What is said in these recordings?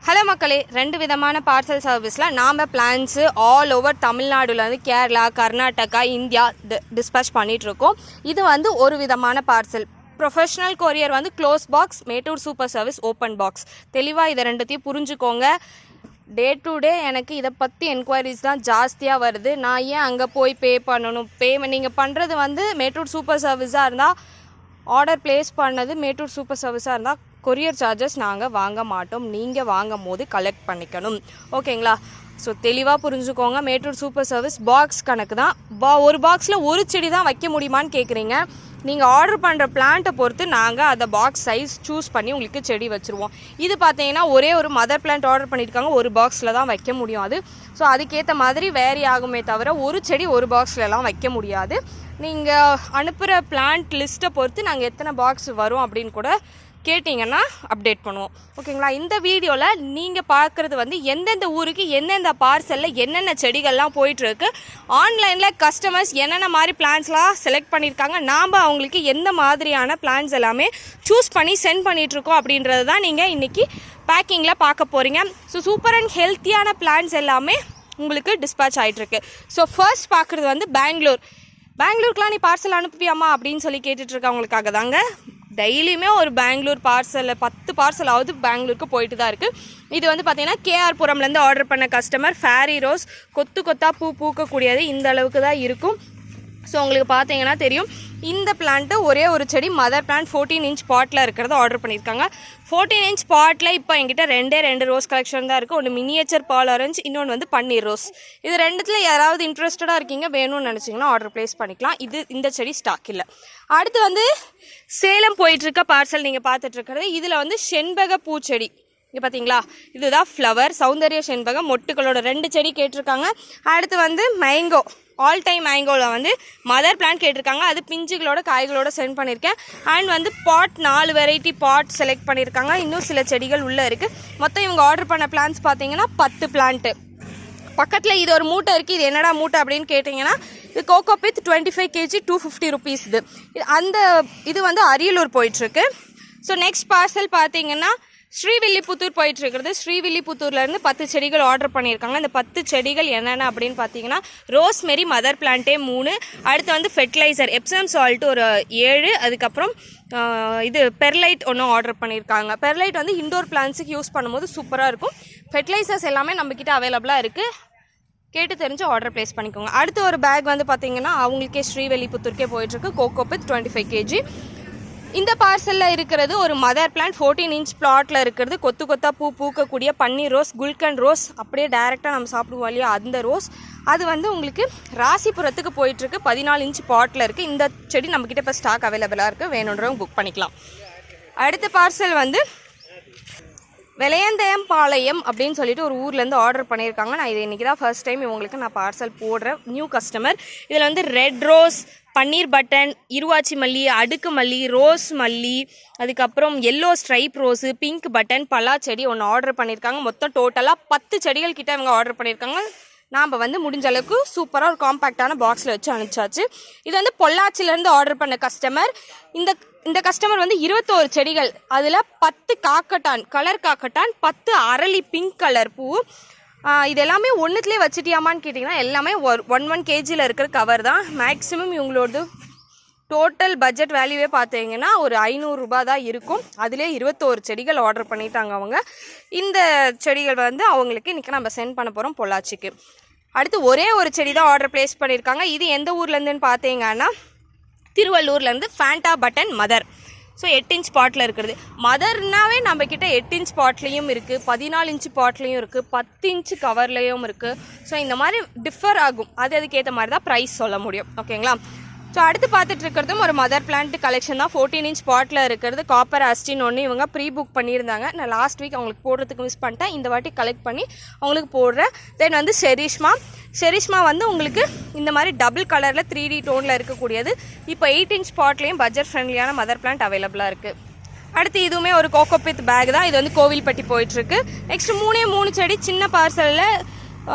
Hello மக்களே, ரெண்டு விதமான பார்சல் சர்வீஸில் நாம் பிளான்ஸு ஆல் ஓவர் தமிழ்நாடுலேருந்து கேரளா, கர்நாடகா, இந்தியா டிஸ்பேச் பண்ணிகிட்ருக்கோம். இது வந்து ஒரு விதமான பார்சல். ப்ரொஃபஷ்னல் கொரியர் வந்து close box, Mettur super service open box. தெளிவாக இதை ரெண்டுத்தையும் புரிஞ்சுக்கோங்க. டே டு டே எனக்கு இதை பற்றி என்கொயரிஸ் தான் ஜாஸ்தியாக வருது. நான் ஏன் அங்கே போய் பே பண்ணணும்? நீங்கள் பண்ணுறது வந்து மேட்டூர் சூப்பர் சர்வீஸாக இருந்தால், ஆர்டர் ப்ளேஸ் பண்ணது மேட்டூர் சூப்பர் சர்வீஸாக இருந்தால் கொரியர் சார்ஜஸ் நாங்கள் வாங்க மாட்டோம். நீங்கள் வாங்கும் போது கலெக்ட் பண்ணிக்கணும். ஓகேங்களா? ஸோ தெளிவாக புரிஞ்சுக்கோங்க. மேட்டூர் சூப்பர் சர்வீஸ் பாக்ஸ் கணக்கு தான். ஒரு பாக்ஸில் ஒரு செடி தான் வைக்க முடியுமான்னு கேட்குறீங்க. நீங்கள் ஆர்டர் பண்ணுற பிளான்ட்டை பொறுத்து நாங்கள் அதை பாக்ஸ் சைஸ் சூஸ் பண்ணி உங்களுக்கு செடி வச்சுருவோம். இது பார்த்தீங்கன்னா ஒரே ஒரு மதர் பிளான்ட் ஆர்டர் பண்ணியிருக்காங்க, ஒரு பாக்ஸில் தான் வைக்க முடியும் அது. ஸோ அதுக்கேற்ற மாதிரி வேரி ஆகுமே தவிர ஒரு செடி ஒரு பாக்ஸ்லலாம் வைக்க முடியாது. நீங்கள் அனுப்புகிற பிளான்ட் லிஸ்ட்டை பொறுத்து நாங்கள் எத்தனை பாக்ஸ் வரும் அப்படின்னு கூட கேட்டிங்கன்னா அப்டேட் பண்ணுவோம். ஓகேங்களா? இந்த வீடியோவில் நீங்கள் பார்க்குறது வந்து எந்தெந்த ஊருக்கு எந்தெந்த பார்சலில் என்னென்ன செடிகள்லாம் போயிட்டுருக்கு, ஆன்லைனில் கஸ்டமர்ஸ் என்னென்ன மாதிரி பிளான்ஸ்லாம் செலக்ட் பண்ணியிருக்காங்க, நாம் அவங்களுக்கு எந்த மாதிரியான பிளான்ஸ் எல்லாமே சூஸ் பண்ணி சென்ட் பண்ணிகிட்ருக்கோம் அப்படின்றது தான் நீங்கள் இன்றைக்கி பேக்கிங்கில் பார்க்க போகிறீங்க. ஸோ சூப்பர் அண்ட் ஹெல்த்தியான பிளான்ஸ் எல்லாமே உங்களுக்கு டிஸ்பேச் ஆகிட்டுருக்கு. ஸோ ஃபர்ஸ்ட் பார்க்குறது வந்து பெங்களூருக்குலாம் நீ பார்சல் அனுப்புவியாமா அப்படின்னு சொல்லி கேட்டுட்ருக்கவங்களுக்காக தாங்க. டெய்லியுமே ஒரு பெங்களூர் பார்சலில் 10 பார்சலாவது பெங்களூருக்கு போயிட்டு தான் இருக்குது. இது வந்து பார்த்திங்கன்னா கேஆர் புரம்லேருந்து ஆர்டர் பண்ண கஸ்டமர். ஃபேரி ரோஸ் கொத்து கொத்தாக பூ பூக்கக்கூடியது இந்த அளவுக்கு தான் இருக்கும். ஸோ உங்களுக்கு பார்த்தீங்கன்னா தெரியும். இந்த பிளான்ட்டு ஒரே ஒரு செடி மதர் பிளான்ட் 14 இன்ச் பாட்டில் இருக்கிறத ஆர்டர் பண்ணியிருக்காங்க. 14 இன்ச் பாட்டில் இப்போ என்கிட்ட ரெண்டு ரோஸ் கலெக்ஷன் தான் இருக்குது. ஒன்று மினியேச்சர் பால் ஆரஞ்சு, இன்னொன்று வந்து பன்னீர் ரோஸ். இது ரெண்டுத்தில் யாராவது இன்ட்ரெஸ்டடாக இருக்கீங்க, வேணும்னு நினச்சிங்கன்னா ஆர்டர் ப்ளேஸ் பண்ணிக்கலாம். இந்த செடி ஸ்டாக் இல்லை. அடுத்து வந்து சேலம் போயிட்டுருக்க பார்சல் நீங்கள் பார்த்துட்ருக்கிறது. இதில் வந்து செண்பக பூச்செடி இங்கே பார்த்தீங்களா, இதுதான் ஃப்ளவர். சௌந்தர்ய செண்பகம் மொட்டுகளோட 2 செடி கேட்டிருக்காங்க. அடுத்து வந்து மேங்கோ, ஆல் டைம் மேங்கோவில் வந்து மதர் பிளான்ட் கேட்டிருக்காங்க. அது பிஞ்சுகளோட காய்களோட சென்ட் பண்ணியிருக்கேன். அண்ட் வந்து பாட் 4 வெரைட்டி பாட் செலக்ட் பண்ணியிருக்காங்க. இன்னும் சில செடிகள் உள்ளே இருக்குது. மொத்தம் இவங்க ஆர்டர் பண்ண பிளான்ஸ் பார்த்தீங்கன்னா 10 பிளான்ட்டு. பக்கத்தில் இது ஒரு மூட்டை இருக்குது. இது என்னடா மூட்டை அப்படின்னு கேட்டிங்கன்னா, இது கோகோபித் 25 kg 250 rupees. இது வந்து அரியலூர் போயிட்டுருக்கு. ஸோ நெக்ஸ்ட் பார்சல் பார்த்தீங்கன்னா ஸ்ரீவில்லிபுத்தூர் போயிட்டுருக்கிறது. ஸ்ரீவில்லிபுத்தூர்லேருந்து 10 செடிகள் ஆர்டர் பண்ணியிருக்காங்க. இந்த 10 செடிகள் என்னென்ன அப்படின்னு பார்த்தீங்கன்னா, ரோஸ்மெரி மதர் பிளான்ட்டே 3, அடுத்து வந்து ஃபெர்டிலைசர் எப்சம் சால்ட் ஒரு 7, அதுக்கப்புறம் இது பெர்லைட் ஒன்று ஆர்டர் பண்ணியிருக்காங்க. பெர்லைட் வந்து இண்டோர் பிளான்ஸுக்கு யூஸ் பண்ணும்போது சூப்பராக இருக்கும். ஃபெர்டிலைசர்ஸ் எல்லாமே நம்மக்கிட்ட அவைலபிளாக இருக்குது. கேட்டு தெரிஞ்சு ஆர்டர் ப்ளேஸ் பண்ணிக்கோங்க. அடுத்து ஒரு பேக் வந்து பார்த்தீங்கன்னா அவங்களுக்கே ஸ்ரீவில்லிபுத்தூருக்கே போயிட்டுருக்கு. கோகோபித் 25 kg. இந்த பார்சலில் இருக்கிறது ஒரு மதர் பிளான்ட் 14 இன்ச் பிளாட்டில் இருக்கிறது. கொத்து கொத்தாக பூ பூக்கக்கூடிய பன்னீர் ரோஸ், குல்கன் ரோஸ், அப்படியே டைரெக்டாக நம்ம சாப்பிடுவோம் இல்லையா அந்த ரோஸ். அது வந்து உங்களுக்கு ராசிபுரத்துக்கு போயிட்டுருக்கு. 14 இன்ச் பாட்டில் இருக்குது. இந்த செடி நம்மக்கிட்ட இப்போ ஸ்டாக் அவைலபிளாக இருக்குது. வேணுன்றவங்க புக் பண்ணிக்கலாம். அடுத்த பார்சல் வந்து வெளையந்தயம்பாளையம் அப்படின்னு சொல்லிட்டு ஒரு ஊர்லேருந்து ஆர்டர் பண்ணியிருக்காங்க. நான் இது இன்றைக்கி தான் ஃபர்ஸ்ட் டைம் இவங்களுக்கு நான் பார்சல் போடுறேன். New customer. இதில் வந்து ரெட் ரோஸ், பன்னீர் பட்டன், இருவாச்சி மல்லி, அடுக்கு மல்லி, ரோஸ் மல்லி, அதுக்கப்புறம் yellow stripe rose, pink button, பலா செடி ஒன்று ஆர்டர் பண்ணியிருக்காங்க. மொத்தம் டோட்டலாக 10 செடிகள் கிட்ட இவங்க ஆர்டர் பண்ணியிருக்காங்க. நாம் வந்து முடிஞ்ச அளவுக்கு சூப்பராக ஒரு காம்பேக்டான பாக்ஸில் வச்சு அனுப்பிச்சாச்சு. இது வந்து பொள்ளாச்சிலேருந்து ஆர்டர் பண்ண கஸ்டமர். இந்த கஸ்டமர் வந்து 21 செடிகள், அதில் 10 காக்கட்டான், கலர் காக்கட்டான், 10 அரளி பிங்க் கலர் பூ. இது எல்லாமே ஒன்றுத்துலேயே வச்சுட்டியாமான்னு கேட்டிங்கன்னா எல்லாமே 1 kgயில் இருக்கிற கவர் தான். மேக்ஸிமம் இவங்களோடது டோட்டல் பட்ஜெட் வேல்யூவே பார்த்தீங்கன்னா ஒரு 500 ரூபா தான் இருக்கும். அதிலே 21 செடிகள் ஆர்டர் பண்ணிட்டாங்க அவங்க. இந்த செடிகள் வந்து அவங்களுக்கு இன்றைக்கி நம்ம சென்ட் பண்ண போகிறோம் பொள்ளாச்சிக்கு. அடுத்து ஒரே ஒரு செடி தான் ஆர்டர் ப்ளேஸ் பண்ணியிருக்காங்க. இது எந்த ஊர்லேருந்துன்னு பார்த்தீங்கன்னா திருவள்ளூர்லேருந்து Fanta button mother. So 8 inch bottle இருக்கிறது. மதர்னாவே நம்மக்கிட்ட 8 இன்ச் பாட்லேயும் இருக்குது, 14 இன்ச் பாட்லேயும் இருக்குது, 10 இன்ச்சு கவர்லேயும் இருக்குது. ஸோ இந்த மாதிரி டிஃபர் ஆகும். அதுக்கேற்ற மாதிரி தான் ப்ரைஸ் சொல்ல முடியும். ஓகேங்களா? ஸோ அடுத்து பார்த்துட்டு இருக்கிறதும் ஒரு மதர் பிளான்ட் கலெக்ஷன் தான். 14 இன்ச் பாட்டில் இருக்கிறது. காப்பர் ஆஸ்டின் ஒன்று இவங்க ப்ரீ புக் பண்ணியிருந்தாங்க. நான் லாஸ்ட் வீக் அவங்களுக்கு போடுறதுக்கு மிஸ் பண்ணிட்டேன். இந்த வாட்டி கலெக்ட் பண்ணி அவங்களுக்கு போடுறேன். தென் வந்து ஷெரிஷ்மா வந்து உங்களுக்கு இந்த மாதிரி டபுள் கலரில் 3D டோனில் இருக்கக்கூடியது. இப்போ 8 இன்ச் பாட்லேயும் பட்ஜெட் ஃப்ரெண்ட்லியான மதர் பிளான்ட் அவைலபிளாக இருக்குது. அடுத்து இதுவுமே ஒரு கோகோபித் பேக் தான். இது வந்து கோவில்பட்டி போயிட்டுருக்கு. நெக்ஸ்ட் 3 செடி சின்ன பார்சலில்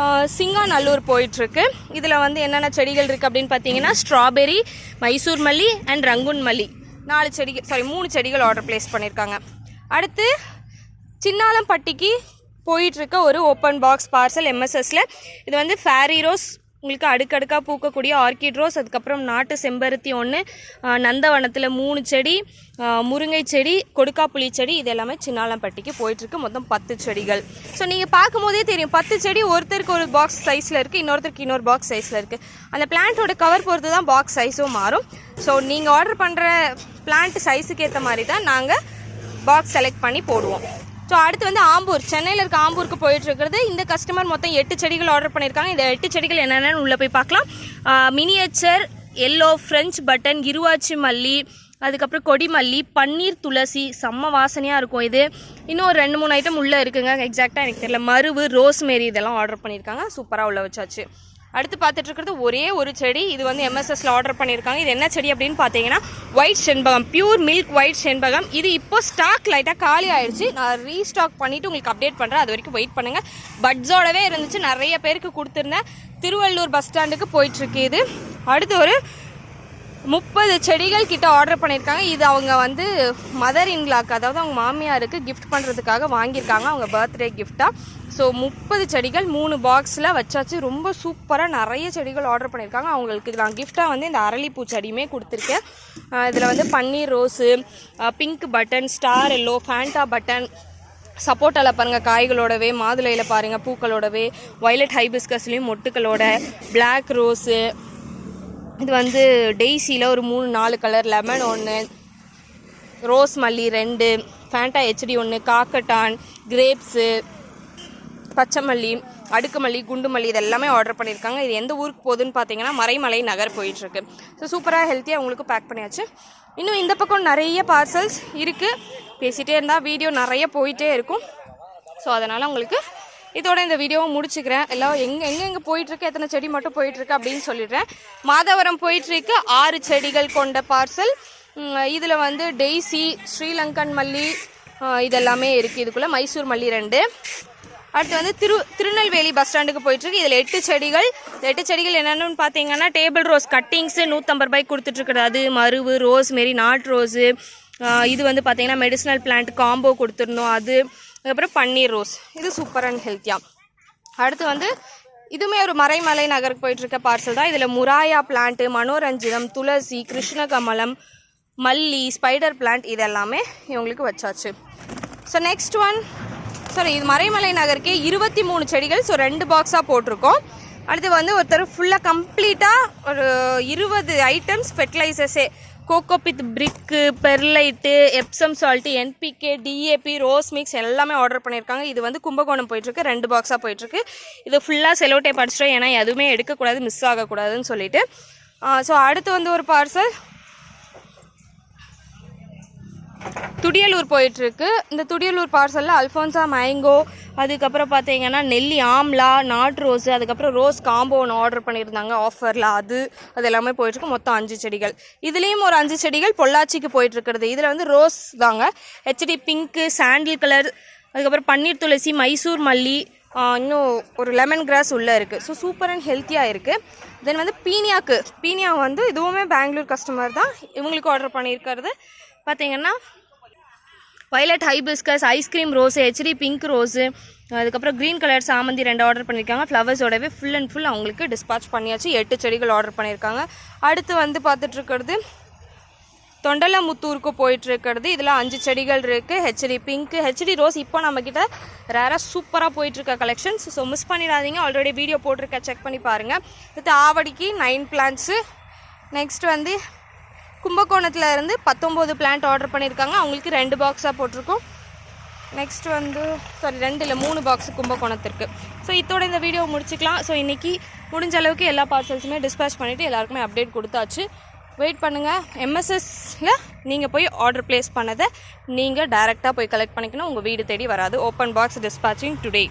சிங்காநல்லூர் போயிட்டுருக்கு. இதில் வந்து என்னென்ன செடிகள் இருக்குது அப்படின்னு பார்த்தீங்கன்னா ஸ்ட்ராபெரி, மைசூர் மல்லி அண்ட் ரங்குன் மல்லி 3 செடிகள் ஆர்டர் ப்ளேஸ் பண்ணியிருக்காங்க. அடுத்து சின்னாலம்பட்டிக்கு போயிட்டுருக்க ஒரு ஓப்பன் பாக்ஸ் பார்சல் எம்எஸ்எஸ்ல. இது வந்து ஃபேரி ரோஸ், உங்களுக்கு அடுக்கடுக்காக பூக்கக்கூடிய ஆர்கிட் ரோஸ், அதுக்கப்புறம் நாட்டு செம்பருத்தி ஒன்று, நந்தவனத்தில் 3 செடி, முருங்கை செடி, கொடுக்காப்புளி செடி, இது எல்லாமே சின்னாலம்பட்டிக்கு போயிட்டுருக்கு. மொத்தம் 10 செடிகள். ஸோ நீங்கள் பார்க்கும்போதே தெரியும் 10 செடி ஒருத்தருக்கு ஒரு பாக்ஸ் சைஸில் இருக்குது, இன்னொருத்தருக்கு இன்னொரு பாக்ஸ் சைஸில் இருக்குது. அந்த பிளான்ட்டோட கவர் பொறுத்து தான் பாக்ஸ் சைஸும் மாறும். ஸோ நீங்கள் ஆர்டர் பண்ணுற பிளான்ட் சைஸுக்கு ஏற்ற மாதிரி தான் நாங்கள் பாக்ஸ் செலக்ட் பண்ணி போடுவோம். ஸோ அடுத்து வந்து ஆம்பூர், சென்னையில் இருக்க ஆம்பூருக்கு போயிட்டுருக்கிறது. இந்த கஸ்டமர் மொத்தம் 8 செடிகள் ஆர்டர் பண்ணியிருக்காங்க. இந்த 8 செடிகள் என்னென்னு உள்ளே போய் பார்க்கலாம். மினியேச்சர் எல்லோ, ஃப்ரெஞ்ச் பட்டன், இருவாச்சி மல்லி, அதுக்கப்புறம் கொடிமல்லி, பன்னீர் துளசி, செம்ம வாசனையாக இருக்கும் இது. இன்னும் ஒரு 2-3 ஐட்டம் உள்ளே இருக்குங்க, எக்ஸாக்டாக எனக்கு தெரியல. மருவு, ரோஸ்மேரி இதெல்லாம் ஆர்டர் பண்ணியிருக்காங்க. சூப்பராக உள்ள வச்சாச்சு. அடுத்து பார்த்துட்டு இருக்கிறது ஒரே ஒரு செடி. இது வந்து எம்எஸ்எஸ்ல ஆர்டர் பண்ணியிருக்காங்க. இது என்ன செடி அப்படின்னு பார்த்தீங்கன்னா ஒயிட் செண்பகம், பியூர் மில்க் ஒயிட் செண்பகம். இது இப்போ ஸ்டாக் லைட்டாக காலி ஆயிடுச்சு. நான் ரீஸ்டாக் பண்ணிவிட்டு உங்களுக்கு அப்டேட் பண்ணுறேன், அது வரைக்கும் வெயிட் பண்ணுங்கள். பட்ஸோடவே இருந்துச்சு, நிறைய பேருக்கு கொடுத்துருந்தேன். திருவள்ளூர் பஸ் ஸ்டாண்டுக்கு போயிட்டுருக்கு இது. அடுத்து ஒரு 30 செடிகள் கிட்ட ஆர்டர் பண்ணியிருக்காங்க. இது அவங்க வந்து மதர் இன்லாக்கு, அதாவது அவங்க மாமியாருக்கு கிஃப்ட் பண்ணுறதுக்காக வாங்கியிருக்காங்க, அவங்க பர்த்டே கிஃப்டாக. ஸோ 30 செடிகள் 3 பாக்ஸில் வச்சாச்சு. ரொம்ப சூப்பராக நிறைய செடிகள் ஆர்டர் பண்ணியிருக்காங்க. அவங்களுக்கு நான் கிஃப்டாக வந்து இந்த அரளிப்பூ செடியுமே கொடுத்துருக்கேன். இதில் வந்து பன்னீர் rose, pink button, star yellow, Fanta button, சப்போட்டாவில் பாருங்கள் காய்களோடவே, மாதுளையில் பாருங்கள் பூக்களோடவே, வயலட் ஹைபிஸ்கஸ்லேயும் மொட்டுக்களோட, பிளாக் ரோஸு, இது வந்து டெய்ஸியில் ஒரு 3-4 கலர், லெமன் 1, ரோஸ் மல்லி 2, ஃபேண்டா ஹெச்டி 1, காக்கட்டான், கிரேப்ஸு, பச்சைமல்லி, அடுக்குமல்லி, குண்டுமல்லி, இது எல்லாமே ஆர்டர் பண்ணியிருக்காங்க. இது எந்த ஊருக்கு போகுதுன்னு பார்த்தீங்கன்னா மறைமலை நகர் போயிட்டுருக்கு. ஸோ சூப்பராக ஹெல்த்தியாக உங்களுக்கு பேக் பண்ணியாச்சு. இன்னும் இந்த பக்கம் நிறைய பார்சல்ஸ் இருக்குது. பேசிகிட்டே இருந்தால் வீடியோ நிறைய போயிட்டே இருக்கும். ஸோ அதனால் உங்களுக்கு இதோட இந்த வீடியோவை முடிச்சுக்கிறேன். எல்லாம் எங்கே போயிட்டுருக்கு, எத்தனை செடி மட்டும் போயிட்டுருக்கு அப்படின்னு சொல்லிடுறேன். மாதவரம் போயிட்டுருக்கு 6 செடிகள் கொண்ட பார்சல். இதில் வந்து டெய்ஸி, ஸ்ரீலங்கன் மல்லி இதெல்லாமே இருக்குது. இதுக்குள்ளே மைசூர் மல்லி 2. அடுத்து வந்து திருநெல்வேலி பஸ் ஸ்டாண்டுக்கு போயிட்டுருக்கு. இதில் 8 செடிகள். இந்த 8 செடிகள் என்னென்னு பார்த்தீங்கன்னா டேபிள் ரோஸ் கட்டிங்ஸு 150 ரூபாய்க்கு கொடுத்துட்ருக்குறது. அது மருவு, ரோஸ் மாரி, நாட் ரோஸு, இது வந்து பார்த்தீங்கன்னா மெடிசனல் பிளான்ட் காம்போ கொடுத்துருந்தோம். அது அதுக்கப்புறம் பன்னீர் ரோஸ், இது சூப்பர் அண்ட் ஹெல்த்தியாக. அடுத்து வந்து இதுவுமே ஒரு மறைமலை நகருக்கு போயிட்டுருக்க பார்சல் தான். இதில் முராயா பிளான்ட்டு, மனோரஞ்சிதம், துளசி, கிருஷ்ணகமலம், மல்லி, ஸ்பைடர் பிளான்ட் இதெல்லாமே இவங்களுக்கு வச்சாச்சு. ஸோ நெக்ஸ்ட் ஒன், சாரி இது மறைமலை நகருக்கே 23 செடிகள். ஸோ 2 பாக்ஸாக போட்டிருக்கோம். அடுத்து வந்து ஒருத்தர் ஃபுல்லாக கம்ப்ளீட்டாக ஒரு 20 ஐட்டம்ஸ் ஃபெர்டிலைசர்ஸே, cocopeat brick, perlite, Epsom salt, NPK, DAP, rose mix எல்லாமே ஆர்டர் பண்ணியிருக்காங்க. இது வந்து கும்பகோணம் போயிட்டுருக்கு. 2 பாக்ஸாக போயிட்டுருக்கு. இது ஃபுல்லாக செலோ டேப் அடிச்சிட்டோம், ஏன்னா எதுவுமே எடுக்கக்கூடாது, மிஸ் ஆகக்கூடாதுன்னு சொல்லிட்டு. ஸோ அடுத்து வந்து ஒரு பார்சல் துடியலூர் போயிட்டுருக்கு. இந்த துடியலூர் பார்சலில் அல்ஃபோன்சா மேங்கோ, அதுக்கப்புறம் பார்த்தீங்கன்னா நெல்லி ஆம்லா, நாட் ரோஸு, அதுக்கப்புறம் ரோஸ் காம்போ ஒன்று ஆர்டர் பண்ணியிருந்தாங்க ஆஃபரில், அது எல்லாமே போயிட்டுருக்கு. மொத்தம் 5 செடிகள். இதுலேயும் ஒரு 5 செடிகள் பொள்ளாச்சிக்கு போயிட்டுருக்கிறது. இதில் வந்து ரோஸ் தாங்க, ஹெச்டி பிங்க்கு, சாண்டில் கலர், அதுக்கப்புறம் பன்னீர் துளசி, மைசூர் மல்லி, இன்னும் ஒரு லெமன் கிராஸ் உள்ளே இருக்குது. ஸோ சூப்பர் அண்ட் ஹெல்த்தியாக இருக்குது. தென் வந்து பீனியா வந்து இதுவுமே பெங்களூர் கஸ்டமர் தான். இவங்களுக்கு ஆர்டர் பண்ணியிருக்கிறது பார்த்தீங்கன்னா violet hibiscus, ice cream rose, HD pink rose, அதுக்கப்புறம் க்ரீன் கலர் சாமந்தி 2 ஆர்டர் பண்ணியிருக்காங்க. ஃப்ளவர்ஸோடவே ஃபுல் அண்ட் ஃபுல் அவங்களுக்கு டிஸ்பாச் பண்ணியாச்சு. 8 செடிகள் ஆர்டர் பண்ணியிருக்காங்க. அடுத்து வந்து பார்த்துட்ருக்கிறது தொண்டலமுத்தூருக்கு போயிட்டுருக்கிறது. இதில் 5 செடிகள் இருக்குது. ஹெச்டி பிங்க்கு, ஹெச்டி ரோஸ் இப்போ நம்மக்கிட்ட ரேராக சூப்பராக போயிட்டுருக்க கலெக்ஷன்ஸ். ஸோ மிஸ் பண்ணிடாதீங்க, ஆல்ரெடி வீடியோ போட்டிருக்க, செக் பண்ணி பாருங்கள். அடுத்து ஆவடிக்கு 9 பிளான்ட்ஸு. நெக்ஸ்ட் வந்து கும்பகோணத்தில் இருந்து 19 பிளான்ட் ஆர்டர் பண்ணியிருக்காங்க. அவங்களுக்கு 2 பாக்ஸாக போட்டிருக்கோம். நெக்ஸ்ட் வந்து 3 பாக்ஸு கும்பகோணத்திற்கு. ஸோ இதோட இந்த வீடியோ முடிச்சுக்கலாம். ஸோ இன்றைக்கி முடிஞ்ச அளவுக்கு எல்லா பார்சல்ஸுமே டிஸ்பேச் பண்ணிவிட்டு எல்லாருக்குமே அப்டேட் கொடுத்தாச்சு. வெயிட் பண்ணுங்கள். எம்எஸ்எஸ்ல நீங்கள் போய் ஆர்டர் ப்ளேஸ் பண்ணதை நீங்கள் டைரெக்டாக போய் கலெக்ட் பண்ணிக்கணும், உங்கள் வீடு தேடி வராது. Open box dispatching today.